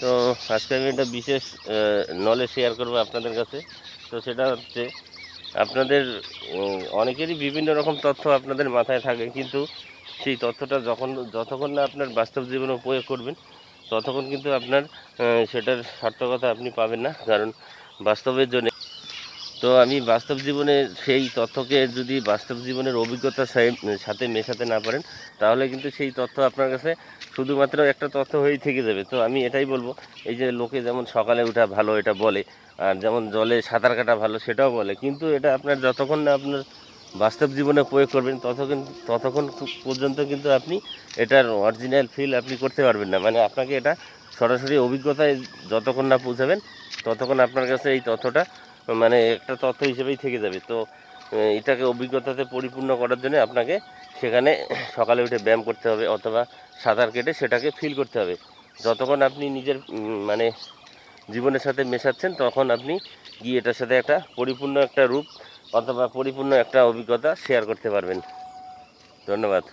তো আজকে আমি একটা বিশেষ নলেজ শেয়ার করবো আপনাদের কাছে। তো সেটা হচ্ছে আপনাদের অনেকেরই বিভিন্ন রকম তথ্য আপনাদের মাথায় থাকে, কিন্তু সেই তথ্যটা যতক্ষণ না আপনার বাস্তব জীবনে প্রয়োগ করবেন ততক্ষণ কিন্তু আপনার সেটার সার্থকতা আপনি পাবেন না, কারণ বাস্তবের জন্য। তো আমি বাস্তব জীবনে সেই তথ্যকে যদি বাস্তব জীবনের অভিজ্ঞতার সাথে মেশাতে না পারেন, তাহলে কিন্তু সেই তথ্য আপনার কাছে শুধুমাত্র একটা তথ্য হয়েই থেকে যাবে। তো আমি এটাই বলবো, এই যে লোকে যেমন সকালে ওঠা ভালো এটা বলে, আর যেমন জলে সাঁতার কাটা ভালো সেটাও বলে, কিন্তু এটা আপনার যতক্ষণ না আপনার বাস্তব জীবনে প্রয়োগ করবেন ততক্ষণ পর্যন্ত কিন্তু আপনি এটার অরিজিনাল ফিল আপনি করতে পারবেন না। মানে আপনাকে এটা সরাসরি অভিজ্ঞতায় যতক্ষণ না পৌঁছাবেন ততক্ষণ আপনার কাছে এই তথ্যটা মানে একটা তথ্য হিসেবেই থেকে যাবে। তো এটাকে অভিজ্ঞতাতে পরিপূর্ণ করার জন্য আপনাকে সেখানে সকালে উঠে ব্যায়াম করতে হবে অথবা সাঁতার কেটে সেটাকে ফিল করতে হবে। যতক্ষণ আপনি নিজের মানে জীবনের সাথে মেশাচ্ছেন তখন আপনি গিয়ে এটার সাথে একটা পরিপূর্ণ একটা রূপ অথবা পরিপূর্ণ একটা অভিজ্ঞতা শেয়ার করতে পারবেন। ধন্যবাদ।